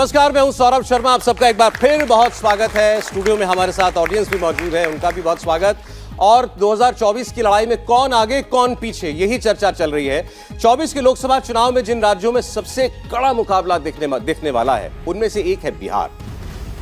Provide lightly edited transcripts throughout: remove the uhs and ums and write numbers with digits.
नमस्कार, मैं हूं सौरभ शर्मा। आप सबका एक बार फिर बहुत स्वागत है। स्टूडियो में हमारे साथ ऑडियंस भी मौजूद है, उनका भी बहुत स्वागत। और 2024 की लड़ाई में कौन आगे कौन पीछे, यही चर्चा चल रही है। 24 के लोकसभा चुनाव में जिन राज्यों में सबसे कड़ा मुकाबला देखने वाला है, उनमें से एक है बिहार।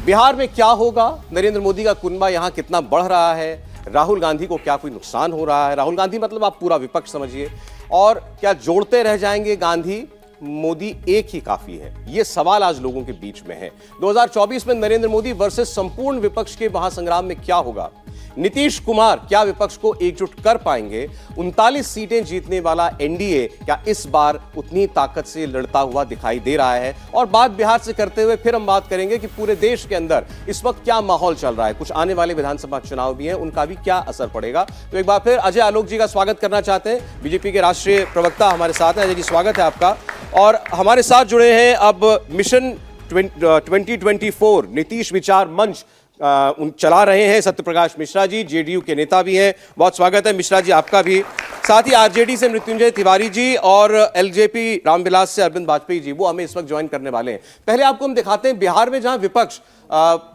बिहार में क्या होगा? नरेंद्र मोदी का कुनबा यहां कितना बढ़ रहा है? राहुल गांधी को क्या कोई नुकसान हो रहा है? राहुल गांधी मतलब आप पूरा विपक्ष समझिए। और क्या जोड़ते रह जाएंगे गांधी मोदी, एक ही काफी है? यह सवाल आज लोगों के बीच में है। 2024 में नरेंद्र मोदी वर्सेस संपूर्ण विपक्ष के महासंग्राम में क्या होगा? नीतीश कुमार क्या विपक्ष को एकजुट कर पाएंगे? 39 सीटें जीतने वाला एनडीए क्या इस बार उतनी ताकत से लड़ता हुआ दिखाई दे रहा है? और बात बिहार से करते हुए फिर हम बात करेंगे कि पूरे देश के अंदर इस वक्त क्या माहौल चल रहा है। कुछ आने वाले विधानसभा चुनाव भी हैं, उनका भी क्या असर पड़ेगा। तो एक बार फिर अजय आलोक जी का स्वागत करना चाहते हैं। बीजेपी के राष्ट्रीय प्रवक्ता हमारे साथ हैं। अजय जी, स्वागत है आपका। और हमारे साथ जुड़े हैं अब मिशन 2024 नीतीश विचार मंच चला रहे हैं सत्य प्रकाश मिश्रा जी, जेडीयू के नेता भी हैं। बहुत स्वागत है मिश्रा जी आपका भी। साथ ही आरजेडी से मृत्युंजय तिवारी जी और एलजेपी रामविलास से अरविंद वाजपेयी जी, वो हमें इस वक्त ज्वाइन करने वाले हैं। पहले आपको हम दिखाते हैं बिहार में जहां विपक्ष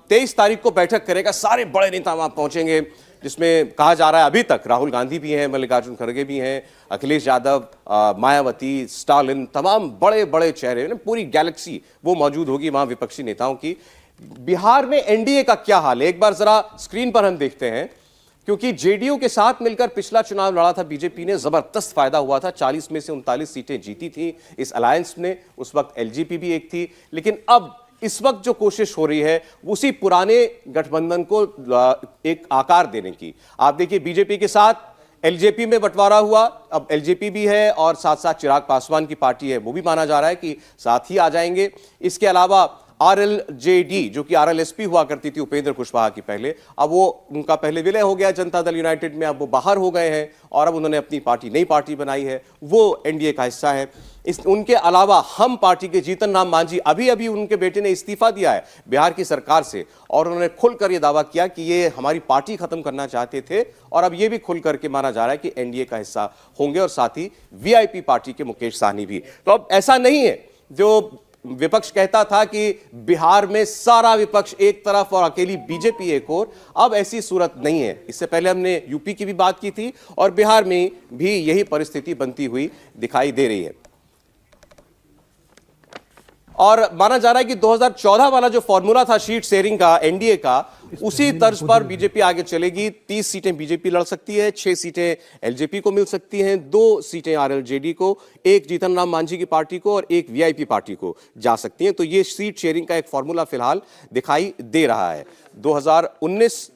23 तारीख को बैठक करेगा। सारे बड़े नेता वहां पहुंचेंगे, जिसमें कहा जा रहा है अभी तक राहुल गांधी भी हैं, मल्लिकार्जुन खड़गे भी हैं, अखिलेश यादव, मायावती, स्टालिन, तमाम बड़े बड़े चेहरे, पूरी गैलेक्सी वो मौजूद होगी वहां विपक्षी नेताओं की। बिहार में एनडीए का क्या हाल है, एक बार जरा स्क्रीन पर हम देखते हैं। क्योंकि जेडीयू के साथ मिलकर पिछला चुनाव लड़ा था बीजेपी ने, जबरदस्त फायदा हुआ था। 40 में से 39 सीटें जीती थी इस अलायंस ने। उस वक्त एलजेपी भी एक थी। लेकिन अब इस वक्त जो कोशिश हो रही है उसी पुराने गठबंधन को एक आकार देने की। आप देखिए, बीजेपी के साथ एलजेपी में बंटवारा हुआ, अब एलजेपी भी है और साथ साथ चिराग पासवान की पार्टी है, वो भी माना जा रहा है कि साथ ही आ जाएंगे। इसके अलावा आरएलजेडी, जो कि आरएलएसपी हुआ करती थी उपेंद्र कुशवाहा की पहले, अब वो उनका पहले विलय हो गया जनता दल यूनाइटेड में, अब वो बाहर हो गए हैं और अब उन्होंने अपनी पार्टी, नई पार्टी बनाई है, वो एनडीए का हिस्सा है। उनके अलावा हम पार्टी के जीतन राम मांझी, अभी उनके बेटे ने इस्तीफा दिया है बिहार की सरकार से और उन्होंने खुलकर यह दावा किया कि ये हमारी पार्टी खत्म करना चाहते थे और अब ये भी खुल करके माना जा रहा है कि एनडीए का हिस्सा होंगे। और साथ ही वीआईपी पार्टी के मुकेश सहनी भी। तो अब ऐसा नहीं है जो विपक्ष कहता था कि बिहार में सारा विपक्ष एक तरफ और अकेली बीजेपी एक और, अब ऐसी सूरत नहीं है। इससे पहले हमने यूपी की भी बात की थी और बिहार में भी यही परिस्थिति बनती हुई दिखाई दे रही है। और माना जा रहा है कि 2014 वाला जो फॉर्मूला था सीट शेयरिंग का एनडीए का, उसी तर्ज पर बीजेपी आगे चलेगी। 30 सीटें बीजेपी लड़ सकती है, 6 सीटें एलजेपी को मिल सकती हैं, 2 सीटें आरएलजेडी को, 1 जीतन राम मांझी की पार्टी को और 1 वीआईपी पार्टी को जा सकती हैं। तो ये सीट शेयरिंग का एक फॉर्मूला फिलहाल दिखाई दे रहा है। 2019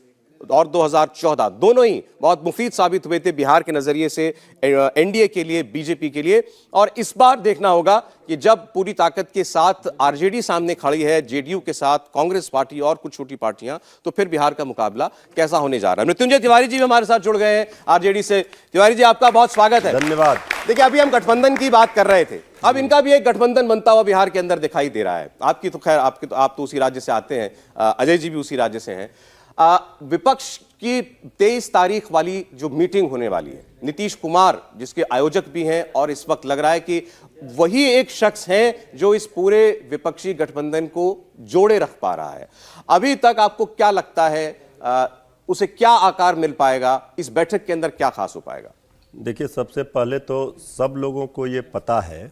और 2014 दोनों ही बहुत मुफीद साबित हुए थे बिहार के नजरिए से एनडीए के लिए, बीजेपी के लिए। और इस बार देखना होगा कि जब पूरी ताकत के साथ आरजेडी सामने खड़ी है, जेडीयू के साथ कांग्रेस पार्टी और कुछ छोटी पार्टियां, तो फिर बिहार का मुकाबला कैसा होने जा रहा है। मृत्युंजय तिवारी जी भी हमारे साथ जुड़ गए हैं आरजेडी से। तिवारी जी, आपका बहुत स्वागत है। धन्यवाद। देखिए, अभी हम गठबंधन की बात कर रहे थे, अब इनका भी एक गठबंधन बनता हुआ बिहार के अंदर दिखाई दे रहा है। आपकी तो खैर आप तो उसी राज्य से आते हैं, अजय जी भी उसी राज्य से हैं। विपक्ष की 23 तारीख वाली जो मीटिंग होने वाली है, नीतीश कुमार जिसके आयोजक भी हैं और इस वक्त लग रहा है कि वही एक शख्स हैं जो इस पूरे विपक्षी गठबंधन को जोड़े रख पा रहा है। अभी तक आपको क्या लगता है, उसे क्या आकार मिल पाएगा? इस बैठक के अंदर क्या खास हो पाएगा? देखिए, सबसे पहले तो सब लोगों को ये पता है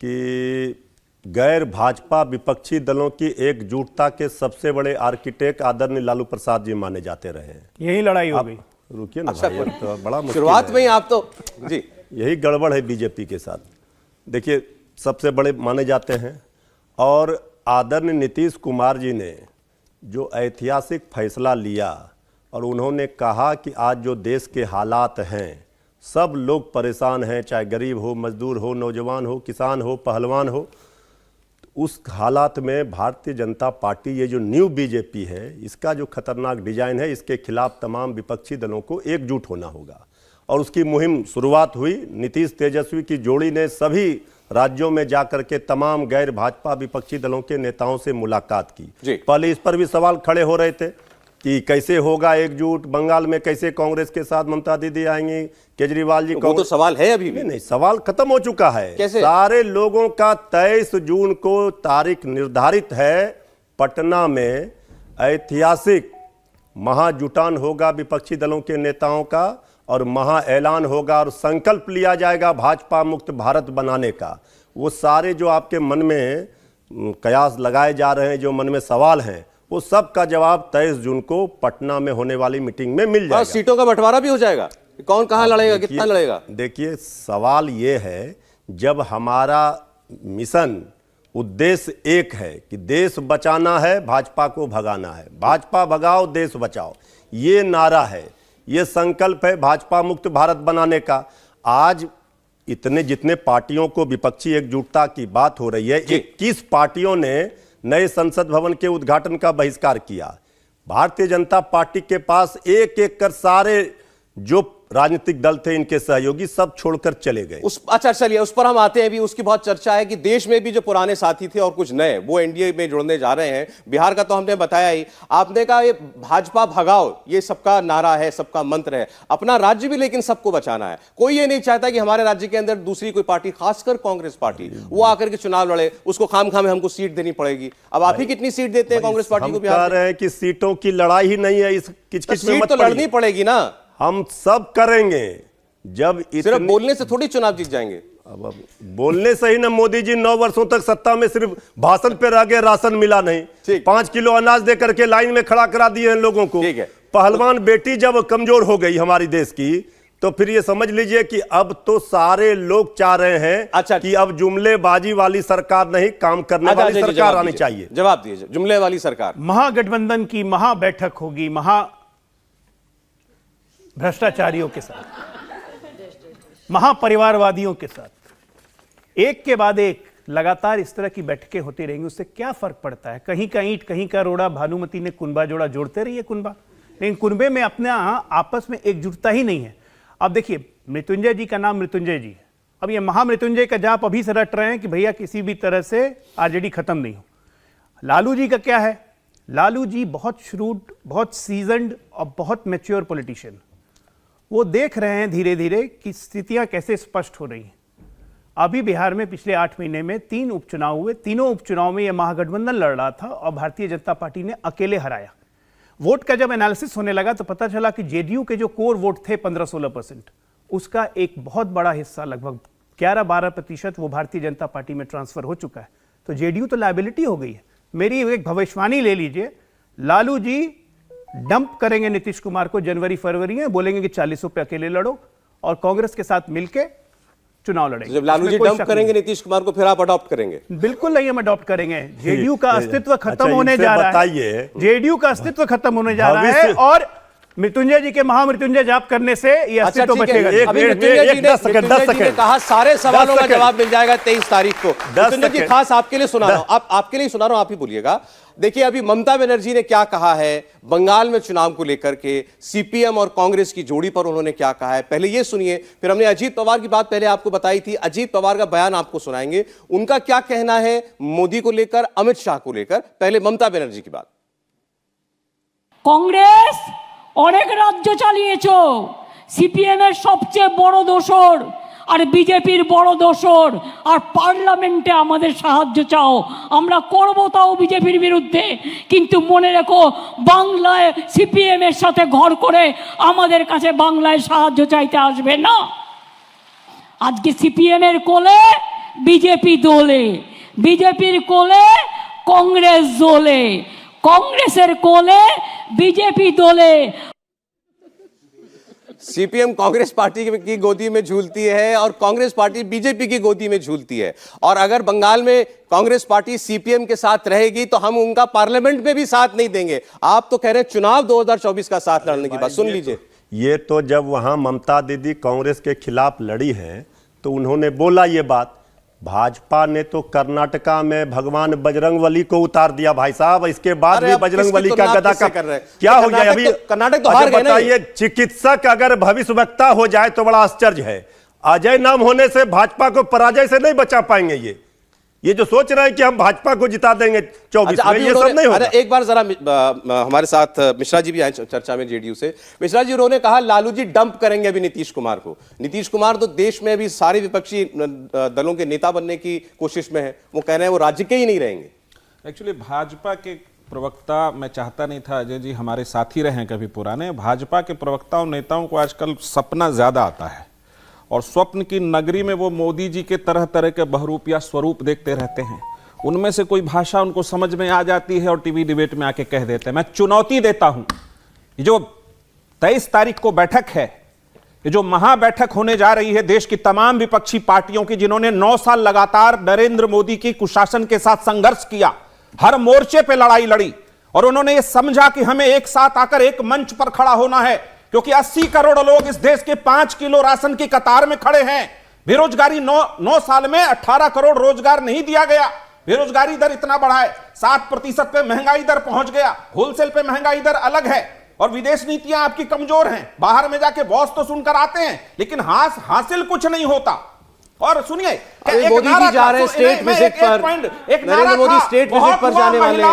कि गैर भाजपा विपक्षी दलों की एकजुटता के सबसे बड़े आर्किटेक्ट आदरणीय लालू प्रसाद जी माने जाते रहे हैं। यही लड़ाई हो गई। रुकिए ना भाई, तो बड़ा मुश्किल शुरुआत में ही आप तो जी, यही गड़बड़ है बीजेपी के साथ। देखिए, सबसे बड़े माने जाते हैं और आदरणीय नीतीश कुमार जी ने जो ऐतिहासिक फैसला लिया और उन्होंने कहा कि आज जो देश के हालात हैं, सब लोग परेशान हैं, चाहे गरीब हो, मजदूर हो, नौजवान हो, किसान हो, पहलवान हो। उस हालात में भारतीय जनता पार्टी, ये जो न्यू बीजेपी है, इसका जो खतरनाक डिजाइन है, इसके खिलाफ तमाम विपक्षी दलों को एकजुट होना होगा। और उसकी मुहिम शुरुआत हुई। नीतीश तेजस्वी की जोड़ी ने सभी राज्यों में जाकर के तमाम गैर भाजपा विपक्षी दलों के नेताओं से मुलाकात की। पहले इस पर भी सवाल खड़े हो रहे थे कि कैसे होगा एकजुट, बंगाल में कैसे कांग्रेस के साथ ममता दीदी आएंगी, केजरीवाल जी वो तो सवाल है अभी भी। नहीं, सवाल खत्म हो चुका है। कैसे? सारे लोगों का 23 जून को तारीख निर्धारित है। पटना में ऐतिहासिक महाजुटान होगा विपक्षी दलों के नेताओं का, और महा ऐलान होगा और संकल्प लिया जाएगा भाजपा मुक्त भारत बनाने का। वो सारे जो आपके मन में कयास लगाए जा रहे हैं, जो मन में सवाल हैं, वो सब का जवाब 23 जून को पटना में होने वाली मीटिंग में मिल जाएगा। और सीटों का बंटवारा भी हो जाएगा, कौन कहां लड़ेगा, कितना लड़ेगा। देखिए, सवाल ये है, जब हमारा मिशन उद्देश्य एक है कि देश बचाना है, भाजपा को भगाना है, भाजपा भगाओ देश बचाओ, ये नारा है, ये संकल्प है भाजपा मुक्त भारत बनाने का। आज इतने जितने पार्टियों को विपक्षी एकजुटता की बात हो रही है, 21 पार्टियों ने नए संसद भवन के उद्घाटन का बहिष्कार किया। भारतीय जनता पार्टी के पास एक एक कर सारे जो राजनीतिक दल थे, इनके सहयोगी सब छोड़कर चले गए। अच्छा चलिए, उस पर हम आते हैं। अभी उसकी बहुत चर्चा है कि देश में भी जो पुराने साथी थे और कुछ नए वो एनडीए में जुड़ने जा रहे हैं। बिहार का तो हमने बताया ही। आपने कहा ये भाजपा भगाओ, ये सबका नारा है, सबका मंत्र है। अपना राज्य भी लेकिन सबको बचाना है। कोई ये नहीं चाहता कि हमारे राज्य के अंदर दूसरी कोई पार्टी, खासकर कांग्रेस पार्टी, वो आकर के चुनाव लड़े, उसको खाम में हमको सीट देनी पड़ेगी। अब आप ही कितनी सीट देते हैं कांग्रेस पार्टी को? कह रहे हैं कि सीटों की लड़ाई ही नहीं है, इस किचकिच में सीट तो लड़नी पड़ेगी ना। हम सब करेंगे। जब सिर्फ बोलने से थोड़ी चुनाव जीत जाएंगे। अब बोलने से ही ना, मोदी जी 9 वर्षों तक सत्ता में सिर्फ भाषण पे रह गए, राशन मिला नहीं। 5 किलो अनाज दे करके लाइन में खड़ा करा दिए हैं लोगों को। पहलवान बेटी जब कमजोर हो गई हमारी देश की, तो फिर ये समझ लीजिए कि अब तो सारे लोग चाह रहे हैं कि अब जुमलेबाजी वाली सरकार नहीं, काम करने वाली सरकार आनी चाहिए। जवाब दीजिए, जुमले वाली सरकार। महागठबंधन की महा बैठक होगी भ्रष्टाचारियों के साथ, महापरिवारवादियों के साथ, एक के बाद एक लगातार इस तरह की बैठकें होती रहेंगी। उससे क्या फर्क पड़ता है? कहीं का ईंट कहीं का रोड़ा, भानुमति ने कुनबा जोड़ा, जोड़ते रहिए कुनबा, लेकिन कुनबे में अपने आपस में एकजुटता ही नहीं है। अब देखिए, मृत्युंजय जी का नाम मृत्युंजय जी है। अब ये महामृत्युंजय का जाप अभी से रट रहे हैं कि भैया किसी भी तरह से आरजेडी खत्म नहीं हो। लालू जी का क्या है? लालू जी बहुत श्रूड, बहुत सीजन्ड और बहुत मैच्योर पॉलिटिशियन। वो देख रहे हैं धीरे धीरे कि स्थितियां कैसे स्पष्ट हो रही हैं। अभी बिहार में पिछले 8 महीने में 3 उपचुनाव हुए। तीनों उपचुनाव में यह महागठबंधन लड़ रहा था और भारतीय जनता पार्टी ने अकेले हराया। वोट का जब एनालिसिस होने लगा तो पता चला कि जेडीयू के जो कोर वोट थे 15-16%, उसका एक बहुत बड़ा हिस्सा, लगभग 11-12% वो भारतीय जनता पार्टी में ट्रांसफर हो चुका है। तो जेडीयू तो लायबिलिटी हो गई है। मेरी एक भविष्यवाणी ले लीजिए, लालू जी डंप करेंगे नीतीश कुमार को जनवरी फरवरी में, बोलेंगे कि 40 पे अकेले लड़ो और कांग्रेस के साथ मिलके चुनाव लड़ेंगे। जब लालू जी डंप करेंगे नीतीश कुमार को, फिर आप अडॉप्ट करेंगे? बिल्कुल नहीं, हम अडॉप्ट करेंगे। जेडीयू का अस्तित्व खत्म होने जा रहा है। जेडीयू का अस्तित्व खत्म होने जा रहा है और मृत्युंजय जी के महामृत्युंजय जाप करने से ये अस्तित्व बचेगा। मृत्युंजय जी ने कहा सारे सवालों का जवाब मिल जाएगा 23 तारीख को। मृत्युंजय जी खास आपके लिए सुना रहा हूं, आपके लिए सुना रहा हूं, आप ही बोलिएगा। देखिए, अभी ममता बनर्जी ने क्या कहा है बंगाल में चुनाव को लेकर के, सीपीएम और कांग्रेस की जोड़ी पर उन्होंने क्या कहा है, पहले ये सुनिए। फिर हमने अजीत पवार की बात पहले आपको बताई थी, अजीत पवार का बयान आपको सुनाएंगे, उनका क्या कहना है मोदी को लेकर, अमित शाह को लेकर। पहले ममता बनर्जी की बात। कांग्रेस অনেক রাজ্য চালিয়েছো, সিপিএম এর সবচেয়ে বড় দোসর আর বিজেপির বড় দোসর, আর পার্লামেন্টে আমাদের সাহায্য চাও, আমরা করব তাও বিজেপির বিরুদ্ধে, কিন্তু মনে রেখো বাংলায় সিপিএম এর সাথে ঘর করে আমাদের কাছে বাংলায় সাহায্য চাইতে আসবে না। আজকে সিপিএম এর কোলে বিজেপি দোলে, বিজেপির কোলে কংগ্রেস দোলে, कांग्रेसের কোলে बीजेपी दोले। सीपीएम कांग्रेस पार्टी की गोदी में झूलती है और कांग्रेस पार्टी बीजेपी की गोदी में झूलती है। और अगर बंगाल में कांग्रेस पार्टी सीपीएम के साथ रहेगी तो हम उनका पार्लियामेंट में भी साथ नहीं देंगे। आप तो कह रहे हैं चुनाव 2024 का साथ लड़ने की बात, सुन लीजिए। ये तो जब वहां ममता दीदी कांग्रेस के खिलाफ लड़ी है तो उन्होंने बोला ये बात। भाजपा ने तो कर्नाटका में भगवान बजरंगबली को उतार दिया भाई साहब, इसके बाद भी बजरंगबली का गदा का क्या हो गया? अभी कर्नाटक तो हार गए ना। बताइए, चिकित्सक अगर भविष्यवक्ता हो जाए तो बड़ा आश्चर्य है। अजय नाम होने से भाजपा को पराजय से नहीं बचा पाएंगे। ये जो सोच रहे हैं कि हम भाजपा को जिता देंगे 24 में, ये सब नहीं होगा। एक बार जरा हमारे साथ मिश्रा जी भी आए चर्चा में जेडीयू से। मिश्रा जी, उन्होंने कहा लालू जी डंप करेंगे अभी नीतीश कुमार को। नीतीश कुमार तो देश में अभी सारे विपक्षी दलों के नेता बनने की कोशिश में है, वो कह रहे हैं वो राज्य के ही नहीं रहेंगे। एक्चुअली भाजपा के प्रवक्ता, मैं चाहता नहीं था अजय जी हमारे साथी रहे कभी पुराने, भाजपा के प्रवक्ताओं नेताओं को आजकल सपना ज्यादा आता है और स्वप्न की नगरी में वो मोदी जी के तरह तरह के बहरूप या स्वरूप देखते रहते हैं। उनमें से कोई भाषा उनको समझ में आ जाती है और टीवी डिबेट में आके कह देते हैं। मैं चुनौती देता हूं, ये जो 23 तारीख को बैठक है, ये जो महाबैठक होने जा रही है देश की तमाम विपक्षी पार्टियों की, जिन्होंने 9 साल लगातार नरेंद्र मोदी की कुशासन के साथ संघर्ष किया, हर मोर्चे पे लड़ाई लड़ी और उन्होंने ये समझा कि हमें एक साथ आकर एक मंच पर खड़ा होना है, क्योंकि 80 करोड़ लोग इस देश के 5 किलो राशन की कतार में खड़े हैं। बेरोजगारी 9 साल में 18 करोड़ रोजगार नहीं दिया गया। बेरोजगारी दर इतना बढ़ा है, 7% पे महंगाई दर पहुंच गया, होलसेल पे महंगाई दर अलग है और विदेश नीतियां आपकी कमजोर हैं। बाहर में जाके बॉस तो सुनकर आते हैं लेकिन हासिल कुछ नहीं होता। और सुनिए, मोदी जी जा रहे हैं स्टेट विजिट पर, नरेंद्र मोदी स्टेट विजिट पर जाने वाले हैं।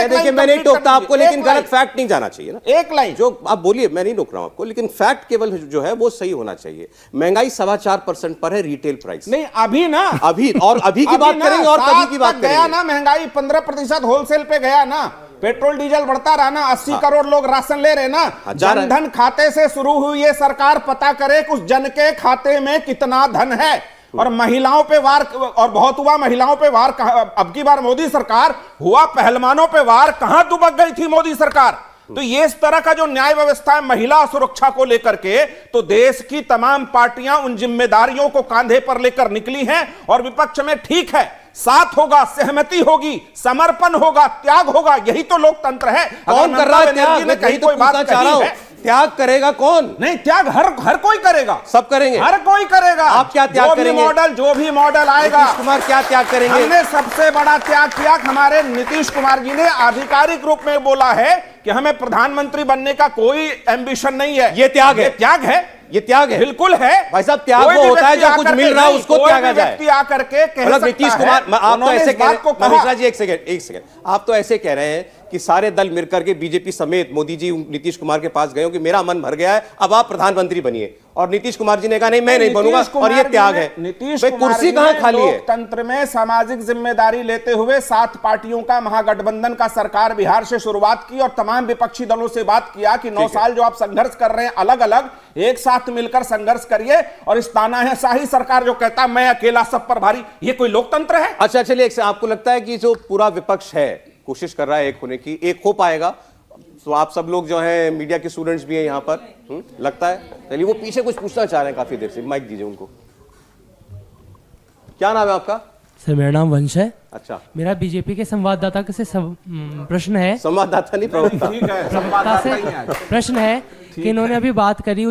देखिए, मैं नहीं टोकता आपको, लेकिन गलत फैक्ट नहीं जाना चाहिए ना। एक लाइन जो आप बोलिए, मैं नहीं रोक रहा हूं आपको, लेकिन फैक्ट केवल जो है वो सही होना चाहिए। महंगाई 4.25% पर है रिटेल प्राइस। नहीं अभी ना, अभी की बात करेंगे और कभी की बात गया ना, महंगाई 15% होलसेल पे गया ना, पेट्रोल डीजल बढ़ता रहा ना, 80 करोड़ लोग राशन ले रहे ना। जनधन खाते से शुरू हुई ये सरकार पता करे कि उस जन के खाते में कितना धन है। और महिलाओं पे वार, और बहुत हुआ महिलाओं पे वार, अब की बार मोदी सरकार हुआ पहलवानों पे वार, कहां दुबक गई थी मोदी सरकार। तो ये इस तरह का जो न्याय व्यवस्था है महिला सुरक्षा को लेकर के, तो देश की तमाम पार्टियां उन जिम्मेदारियों को कांधे पर लेकर निकली हैं और विपक्ष में ठीक है, साथ होगा, सहमति होगी, समर्पण होगा, त्याग होगा, यही तो लोकतंत्र है। कौन कर रहा है त्याग? मैं कहीं कोई बात चाह रहा हूं, त्याग करेगा कौन? नहीं, त्याग हर कोई करेगा, सब करेंगे, हर कोई करेगा। आप क्या त्याग करेंगे? जो भी मॉडल आएगा, नीतीश कुमार क्या त्याग करेंगे? हमने सबसे बड़ा त्याग किया, हमारे नीतीश कुमार जी ने आधिकारिक रूप में बोला है कि हमें प्रधानमंत्री बनने का कोई एम्बिशन नहीं है। ये त्याग है, त्याग है, ये त्याग है, बिल्कुल है भाई साहब। त्याग वो होता है जो कुछ मिल रहा है उसको त्यागा जाए। व्यक्ति आकर के कह सकता नीतीश कुमार, आप तो ऐसे कह रहे हैं, मिश्रा जी एक सेकंड, आप तो ऐसे कह रहे हैं कि सारे दल मिलकर के बीजेपी समेत मोदी जी नीतीश कुमार के पास गए हो कि मेरा मन भर गया है, अब आप प्रधानमंत्री बनिए, और नीतीश कुमार जी ने कहा नहीं मैं नहीं बनूंगा, और ये त्याग है। नीतीश कुर्सी कहां खाली है? लोकतंत्र में सामाजिक जिम्मेदारी लेते हुए 7 पार्टियों का महागठबंधन का सरकार बिहार से शुरुआत की और तमाम विपक्षी दलों से बात किया कि 9 साल जो आप संघर्ष कर रहे हैं अलग अलग, एक साथ मिलकर संघर्ष करिए। और इस तानाशाही सरकार जो कहता है मैं अकेला सब पर भारी, ये कोई लोकतंत्र है? अच्छा चलिए, आपको लगता है कि जो पूरा विपक्ष है कोशिश कर रहा है एक होने की, एक हो पाएगा? तो आप सब लोग जो हैं मीडिया के स्टूडेंट्स भी हैं यहाँ पर, लगता है? चलिए, वो पीछे कुछ पूछना चाह रहे हैं काफी देर से, माइक दीजिए उनको। क्या नाम है आपका? सर मेरा नाम वंश है। अच्छा, मेरा मेरा बीजेपी के संवाददाता से प्रश्न है, संवाददाता नहीं प्रवक्ता, ठीक है, प्रवक्ता से प्रश्न है कि इन्होंने अभी बात करी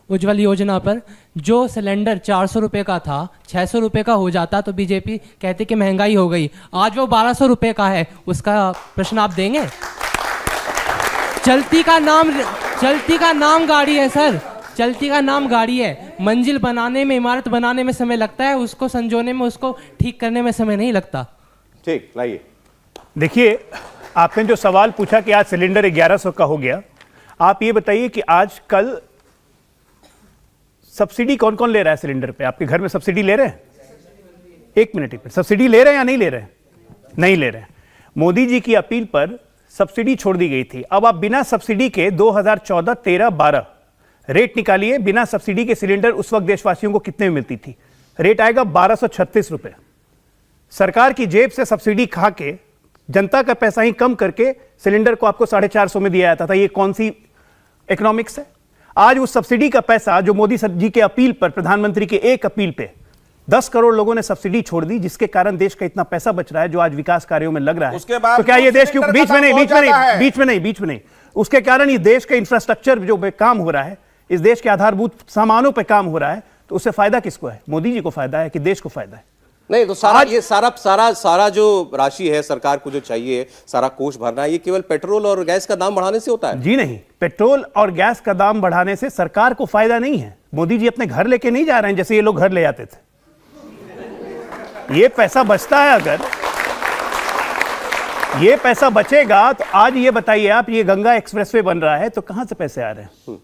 उज्ज्वल योजना पर, जो सिलेंडर 400 रुपए का था 600 रुपए का हो जाता तो बीजेपी कहती कि महंगाई हो गई, आज वो 1200 रुपए का है, उसका प्रश्न आप देंगे? चलती का नाम गाड़ी है सर, चलती का नाम गाड़ी है। मंजिल बनाने में, इमारत बनाने में समय लगता है, उसको संजोने में, उसको ठीक करने में समय नहीं लगता। ठीक, लाइए। देखिए, आपने जो सवाल पूछा कि आज सिलेंडर 1100 का हो गया, आप ये बताइए कि आज कल सब्सिडी कौन कौन ले रहा है सिलेंडर पे? आपके घर में सब्सिडी ले रहे हैं? एक मिनट, सब्सिडी ले रहे हैं या नहीं ले रहे हैं? नहीं ले रहे हैं। मोदी जी की अपील पर सब्सिडी छोड़ दी गई थी। अब आप बिना सब्सिडी के 2014, 13, 12 रेट निकालिए। बिना सब्सिडी के सिलेंडर उस वक्त देशवासियों को कितने में मिलती थी? रेट आएगा 1236 रुपए। सरकार की जेब से सब्सिडी खा के, जनता का पैसा ही कम करके सिलेंडर को आपको 450 में दिया जाता था। ये कौन सी इकोनॉमिक्स है? आज उस सब्सिडी का पैसा जो मोदी जी के अपील पर, प्रधानमंत्री के एक अपील पे 10 करोड़ लोगों ने सब्सिडी छोड़ दी, जिसके कारण देश का इतना पैसा बच रहा है जो आज विकास कार्यों में लग रहा है। उसके बाद तो क्या ये देश क्यों बीच में नहीं, उसके कारण ये देश का इंफ्रास्ट्रक्चर जो पे काम हो रहा है, इस देश के आधारभूत सामानों पे काम हो रहा है, तो उससे फायदा किसको है? मोदी जी को फायदा है कि देश को फायदा है? नहीं तो सारा ये सारा जो राशि है सरकार को जो चाहिए, सारा कोष भरना है, ये केवल पेट्रोल और गैस का दाम बढ़ाने से होता है? जी नहीं, पेट्रोल और गैस का दाम बढ़ाने से सरकार को फायदा नहीं है। मोदी जी अपने घर लेके नहीं जा रहे हैं जैसे ये लोग घर ले आते थे। ये पैसा बचता है, अगर ये पैसा बचेगा तो आज ये बताइए आप, ये गंगा एक्सप्रेसवे बन रहा है तो कहां से पैसे आ रहे हैं?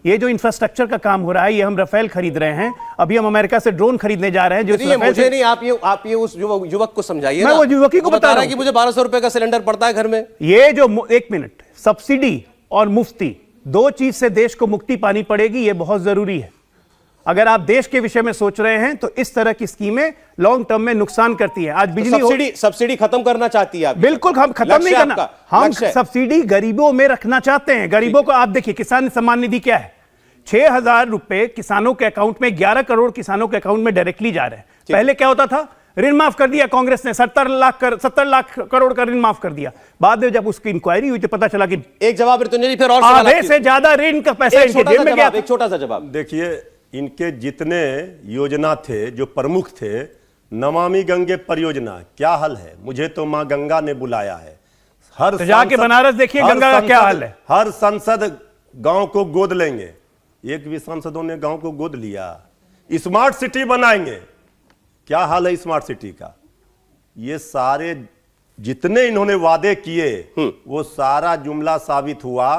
ये जो इंफ्रास्ट्रक्चर का काम हो रहा है, ये हम राफेल खरीद रहे हैं, अभी हम अमेरिका से ड्रोन खरीदने जा रहे हैं। जो मुझे नहीं, आप ये उस युवक को समझाइए। मैं वो युवक को बता रहा हूं कि मुझे 1200 रुपए का सिलेंडर पड़ता है घर में। ये जो एक मिनट, सब्सिडी और मुफ्ती, दो चीज से देश को मुक्ति पानी पड़ेगी, ये बहुत जरूरी है। अगर आप देश के विषय में सोच रहे हैं तो इस तरह की स्कीमें लॉन्ग टर्म में नुकसान करती है। आज बिजली सब्सिडी खत्म करना चाहती है आप? बिल्कुल, हम खत्म नहीं करना, हम सब्सिडी गरीबों में रखना चाहते हैं। गरीबों को आप देखिए, किसान सम्मान निधि क्या है? 6,000 रुपए किसानों के अकाउंट में, 11 करोड़ किसानों के अकाउंट में डायरेक्टली जा रहे हैं। पहले क्या होता था? ऋण माफ कर दिया कांग्रेस ने, 70 लाख करोड़ का ऋण माफ कर दिया। बाद में जब उसकी इंक्वायरी हुई तो पता चला कि एक जवाब फिर और आधे से ज्यादा ऋण का पैसा इनके जेब में गया। एक छोटा सा जवाब देखिए, इनके जितने योजना थे जो प्रमुख थे, नमामि गंगे परियोजना, क्या हाल है? मुझे तो मां गंगा ने बुलाया है। हर तो जाके बनारस देखिए गंगा का क्या हाल है। हर सांसद गांव को गोद लेंगे, एक भी सांसदों ने गांव को गोद लिया। स्मार्ट सिटी बनाएंगे, क्या हाल है स्मार्ट सिटी का? ये सारे जितने इन्होंने वादे किए वो सारा जुमला साबित हुआ।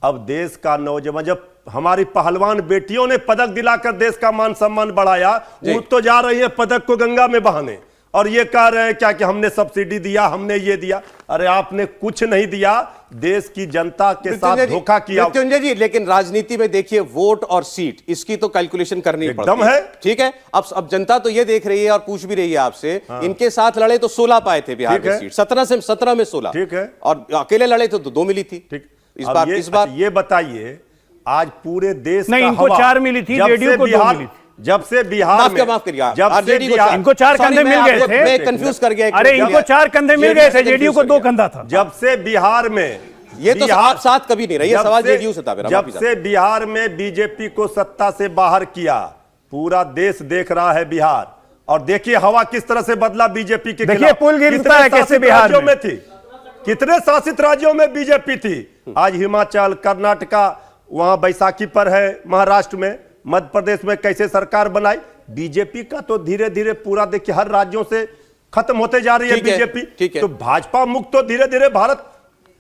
अब देश का नौजवान, जब हमारी पहलवान बेटियों ने पदक दिलाकर देश का मान सम्मान बढ़ाया, वो तो जा रही है पदक को गंगा में बहाने और ये कह रहे हैं क्या कि हमने सब्सिडी दिया, हमने ये दिया। अरे आपने कुछ नहीं दिया, देश की जनता के साथ धोखा किया। मृत्युंजय जी, लेकिन राजनीति में देखिए, वोट और सीट, इसकी तो कैलकुलेशन करनी एकदम है। ठीक है, अब जनता तो ये देख रही है और पूछ भी रही है आपसे। इनके साथ लड़े तो 16 पाए थे बिहार में सीट, 17 में 16। ठीक है, और अकेले लड़े तो 2 मिली थी। ठीक, इस बार ये बताइए, आज पूरे देश नहीं, इनको 4 मिली थी, जेडीयू को 2 मिली थी। जब से बिहार में, माफ करिए, जब से बिहार, इनको 4 कंधे मिल गए थे। मैं कंफ्यूज कर गया। अरे इनको 4 कंधे मिल गए थे, जेडीयू को 2 कंधा था। जब से बिहार में, ये तो आप साथ कभी नहीं रही, सवाल जेडीयू से था मेरा। जब से बिहार में बीजेपी को सत्ता से बाहर किया, पूरा देश देख रहा है बिहार। और देखिए हवा किस तरह से बदला बीजेपी के खिलाफ। देखिए पुल गिरता है कैसे बिहार में थी, कितने शासित राज्यों में बीजेपी थी। आज हिमाचल, कर्नाटका, वहां बैसाखी पर है, महाराष्ट्र में, मध्य प्रदेश में कैसे सरकार बनाई। बीजेपी का तो धीरे धीरे पूरा देखिए हर राज्यों से खत्म होते जा रही है बीजेपी। तो भाजपा मुक्त तो धीरे धीरे भारत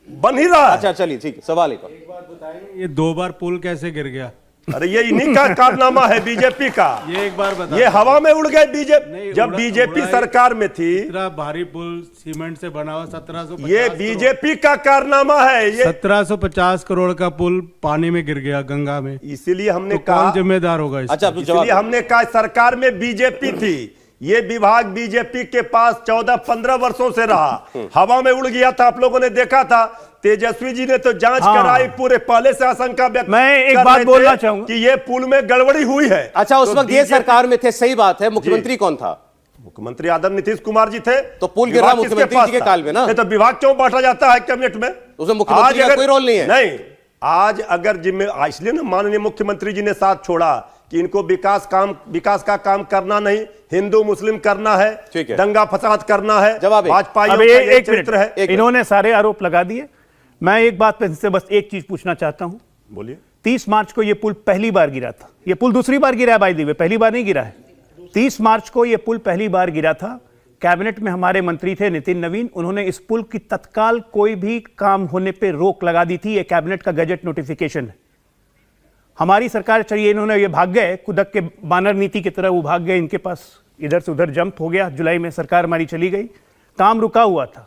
बन ही रहा है। अच्छा चलिए, ठीक है, सवाल एक बात बताएं, ये 2 बार पुल कैसे गिर गया? अरे ये इन्हीं का कारनामा है बीजेपी का। ये एक बार बता, ये हवा में उड़ गए बीजेपी। जब बीजेपी सरकार में थी, इतना भारी पुल सीमेंट से बना हुआ 1750, ये बीजेपी का कारनामा है। ये 1750 करोड़ का पुल पानी में गिर गया गंगा में। इसीलिए हमने तो कहा, कौन जिम्मेदार होगा इसका? अच्छा, इसलिए हमने कहा सरकार में बीजेपी थी, ये विभाग बीजेपी के पास 14-15 वर्षों से रहा, हवा में उड़ गया था। आप लोगों ने देखा था, तेजस्वी जी ने तो जांच कराई, पूरे पहले से आशंका व्यक्त। मैं एक बात बोलना चाहूंगा कि ये पुल में गड़बड़ी हुई है। अच्छा, उस वक्त ये सरकार में थे, सही बात है। मुख्यमंत्री कौन था? मुख्यमंत्री आदरणीय नीतीश कुमार जी थे। तो पुल गिरा मुख्यमंत्री जी के काल में ना? तो विभाग क्यों बांटा जाता है कैबिनेट में? उसमें मुख्यमंत्री का कोई रोल नहीं है। नहीं, आज अगर इसलिए ना माननीय मुख्यमंत्री जी ने साथ छोड़ा कि इनको विकास का काम करना नहीं, हिंदू मुस्लिम करना है, दंगा फसाद करना है। जवाब भाजपा है। इन्होंने सारे आरोप लगा दिए। मैं एक बात पे से बस एक चीज पूछना चाहता हूं। बोलिए। 30 मार्च को यह पुल पहली बार गिरा था। यह पुल दूसरी बार गिरा है बाय द वे, पहली बार नहीं गिरा है। 30 मार्च को यह पुल पहली बार गिरा था। कैबिनेट में हमारे मंत्री थे नितिन नवीन, उन्होंने इस पुल की तत्काल कोई भी काम होने पे रोक लगा दी थी। यह कैबिनेट का गजट नोटिफिकेशन है। हमारी सरकार चाहिए, इन्होंने ये भाग गए कुदक के बानर नीति की तरह, वो भाग गए, इनके पास इधर से उधर जंप हो गया। जुलाई में सरकार हमारी चली गई, काम रुका हुआ था।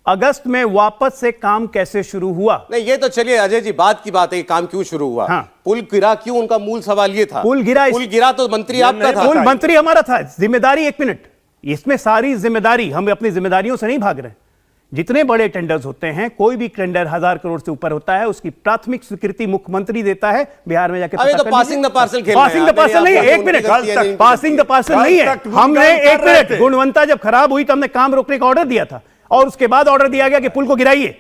अगस्त में वापस से काम कैसे शुरू हुआ? नहीं, ये तो चलिए अजय जी, बात की बात है कि काम क्यों शुरू हुआ। हाँ। पुल गिरा क्यों, उनका मूल सवाल ये था। पुल गिरा तो मंत्री आपका था। पुल मंत्री हमारा था। जिम्मेदारी, एक मिनट, इसमें सारी जिम्मेदारी, हम अपनी जिम्मेदारियों से नहीं भाग रहे। जितने बड़े टेंडर्स होते हैं, कोई भी टेंडर 1000 करोड़ से ऊपर होता है, उसकी प्राथमिक स्वीकृति मुख्यमंत्री देता है। बिहार में जाके तो पासिंग द पार्सल खेल पासिंग द पार्सल नहीं, एक मिनट, पासिंग द पार्सल नहीं है। हमने एक मिनट, गुणवत्ता जब खराब हुई तो हमने काम रोकने का ऑर्डर दिया था और उसके बाद ऑर्डर दिया गया कि पुल को गिराइए।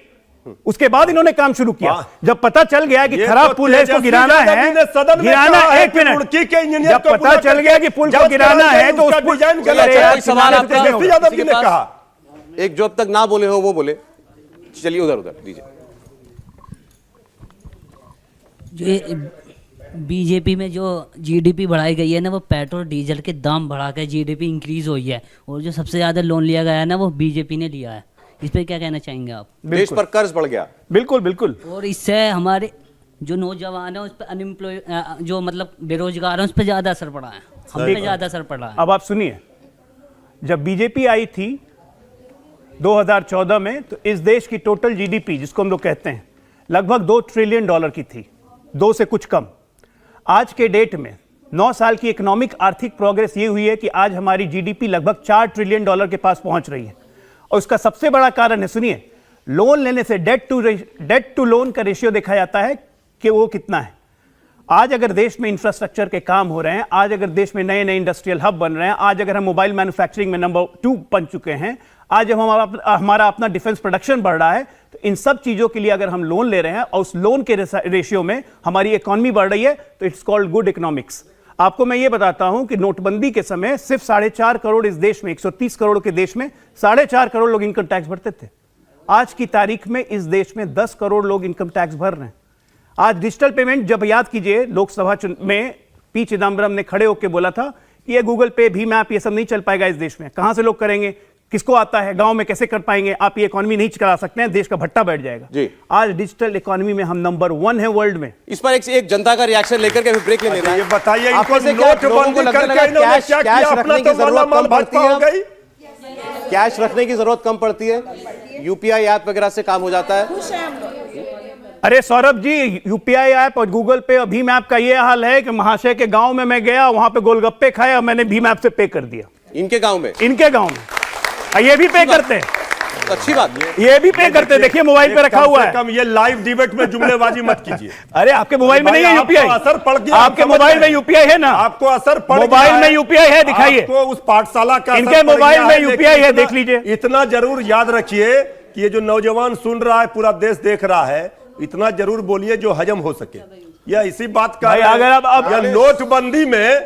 उसके बाद इन्होंने काम शुरू किया। वाह। जब पता चल गया कि ये खराब तो पुल है, इसको तेजस्वी गिराना यादव है, जी ने सदन में गिराना, कहा है एक कि मिनट, रुड़की के इंजीनियर जब को पता बुला चल करके गया कि पुल को जब गिराना कराया है तो उसका उस पुल- डिजाइन चलिए, गलत है। यार, कोई सवाल आपका तेजस्वी यादव जी किसी ने के पास? कहा। एक जो अब तक ना बोले हो वो बोले। चलिए उधर उधर दीजिए। बीजेपी में जो जीडीपी बढ़ाई गई है ना, वो पेट्रोल डीजल के दाम बढ़ा के जीडीपी इंक्रीज हुई है, और जो सबसे ज़्यादा लोन लिया गया है ना, वो बीजेपी ने लिया है। इस पर क्या कहना चाहेंगे आप? देश पर कर्ज बढ़ गया। बिल्कुल बिल्कुल। और इससे हमारे जो नौजवान है उस पर अनएम्प्लॉय, जो मतलब बेरोजगार है, उस पर ज़्यादा असर पड़ा है, हम पे ज़्यादा असर पड़ा है। अब आप सुनिए, जब बीजेपी आई थी 2014 में, तो इस देश की टोटल जीडीपी, जिसको हम लोग कहते हैं, लगभग $2 ट्रिलियन की थी, 2 से कुछ कम। आज के डेट में 9 साल की इकोनॉमिक आर्थिक प्रोग्रेस ये हुई है कि आज हमारी जीडीपी लगभग $4 ट्रिलियन के पास पहुंच रही है। और उसका सबसे बड़ा कारण है, सुनिए, लोन लेने से डेट टू लोन का रेशियो देखा जाता है कि वो कितना है। आज अगर देश में इंफ्रास्ट्रक्चर के काम हो रहे हैं, आज अगर देश में नए नए इंडस्ट्रियल हब बन रहे हैं, आज अगर हम मोबाइल मैन्युफैक्चरिंग में नंबर 2 बन चुके हैं, आज जब हमारा अपना डिफेंस प्रोडक्शन बढ़ रहा है, तो इन सब चीजों के लिए अगर हम लोन ले रहे हैं और उस लोन के रेशियो में हमारी इकोनॉमी बढ़ रही है, तो इट्स कॉल्ड गुड इकोनॉमिक्स। आपको मैं ये बताता हूं कि नोटबंदी के समय सिर्फ 4.5 करोड़ इस देश में, 130 करोड़ के देश में 4.5 करोड़ लोग इनकम टैक्स भरते थे। आज की तारीख में इस देश में 10 करोड़ लोग इनकम टैक्स भर रहे हैं। आज डिजिटल पेमेंट, जब याद कीजिए लोकसभा में पी चिदम्बरम ने खड़े होकर बोला था कि ये गूगल पे, भीम ऐप, ये सब नहीं चल पाएगा इस देश में, कहां से लोग करेंगे, किसको आता है, गांव में कैसे कर पाएंगे, आप ये इकोनॉमी नहीं चला सकते हैं, देश का भट्टा बैठ जाएगा। जी। आज डिजिटल इकोनॉमी में हम नंबर 1 है वर्ल्ड में। इस पर एक जनता का रिएक्शन लेकर के फिर ब्रेक ले लेना है। ये बताइए, आपको इनको से क्या लोगों को नोटबंदी लगने करके लगा इन्होंने कैश क्या किया? कैश अपना रखने की तो जरूरत माला माल कम पड़ती भाजपा हो है, गई। कैश रखने की जरूरत कम पड़ती है, यूपीआई ऐप वगैरह से काम हो जाता है। अरे सौरभ जी, यूपीआई ऐप और गूगल पे और भीम ऐप का ये हाल है कि महाशय के गांव में मैं गया, वहां पे गोलगप्पे खाए और मैंने भीम ऐप से पे कर दिया। इनके गांव में, इनके गांव में ये भी पे करते हैं, अच्छी बात है। ये भी पे करते हैं, देखिए मोबाइल पे रखा हुआ है। कम ये लाइव डिबेट में जुमलेबाजी मत कीजिए। अरे आपके मोबाइल में नहीं है यूपीआई? आपको असर पड़ गया, आपके आप समझ मोबाइल गए। में यूपीआई है ना? आपको असर पड़ गया मोबाइल में है। यूपीआई है, दिखाइए। आपको उस पाठशाला का इनके असर पड़ मोबाइल गया में है, यूपीआई लेकिन है, देख लीजिए। इतना जरूर याद रखिए कि ये जो नौजवान सुन रहा है, पूरा देश देख रहा है, इतना जरूर बोलिए जो हजम हो सके। यह इसी बात का भाई, अगर अब यह नोटबंदी में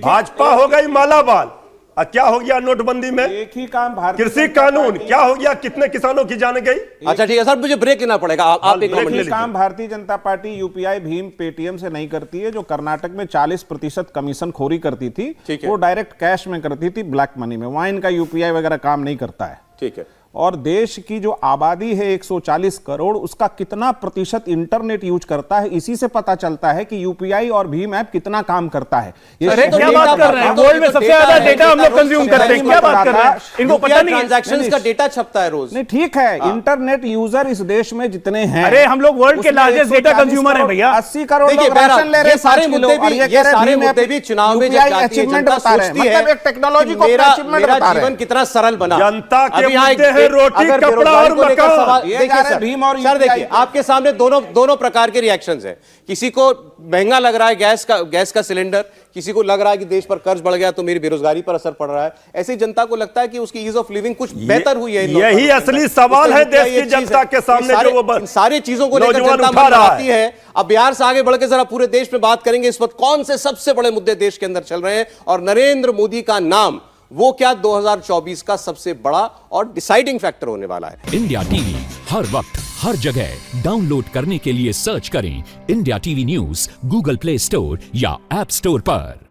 भाजपा हो गई मालामाल। क्या हो गया नोटबंदी में? एक ही काम भारतीय कृषि कानून क्या हो गया? कितने किसानों की जान गई? अच्छा ठीक है सर, मुझे ब्रेक लेना पड़ेगा। आप एक ब्रेक कमेंट ले ये काम Bharatiya Janata party UPI, Bhim, Paytm से नहीं करती है। जो कर्नाटक में 40% कमीशन खोरी करती थी, ठीक है। वो डायरेक्ट कैश में करती थी, ब्लैक मनी में। वहां इनका यूपीआई वगैरह काम नहीं करता है। ठीक है। और देश की जो आबादी है 140 करोड़, उसका कितना प्रतिशत इंटरनेट यूज करता है, इसी से पता चलता है कि यूपीआई और भीम ऐप कितना काम करता है। अरे तो क्या डेटा बात कर रहे हैं? तो वर्ल्ड में तो सबसे डेटा ज्यादा है, डेटा हम लोग रोज कंज्यूम छपता करते है, हैं। क्या बात कर रहे हैं? इनको पता नहीं है। ट्रांजैक्शंस का डेटा छपता है रोज। नहीं ठीक है, इंटरनेट यूजर इस देश में जितने हैं, अरे हम लोग वर्ल्ड के उसमें लार्जेस्ट डेटा 140 कंज्यूमर हैं भैया। 80 करोड़ देखिए, लोग बहरहाल, राशन ले रहे ये हैं, सारे 5 किलो, मुद्दे और भी- ये ये कह रहे हैं सारे भीम मुद्दे ऐप भी चुनाव में जब UPI जाती है, achievement जनता बता रहे हैं। सोचती है मतलब एक टेक्नोलॉजी को मेरा achievement मेरा बता रहे जीवन हैं। कितना सरल बना। जनता के अभी यहाँ मुद्दे हैं रोटी, अगर कपड़ा बेरोजगारी और को लेकर मकान। सवाल- ये देखिए जा रहे सर, भीम और सर UPI देखिए, आपके सामने दोनों प्रकार के रिएक्शंस हैं। किसी को महंगा लग रहा है गैस का सिलेंडर, किसी को लग रहा है कि देश पर कर्ज बढ़ गया तो मेरी बेरोजगारी पर असर पड़ रहा है। ऐसी जनता को लगता है कि उसकी ईज ऑफ लिविंग कुछ बेहतर हुई है। इन यही लोगों के असली अंदर। सवाल है उसका देश की ये चीज जनता है। के सामने, सारे- जो वो इन सारी चीजों को लेकर नौजवान जनता उठा मन रहा बनाती है। अब बिहार से आगे बढ़ के जरा पूरे देश में बात करेंगे इस वक्त कौन से सबसे बड़े मुद्दे देश के अंदर चल रहे हैं, और नरेंद्र मोदी का नाम वो क्या 2024 का सबसे बड़ा और डिसाइडिंग फैक्टर होने वाला है। इंडिया टीवी हर वक्त हर जगह डाउनलोड करने के लिए सर्च करें India TV news Google play store या ऐप स्टोर पर।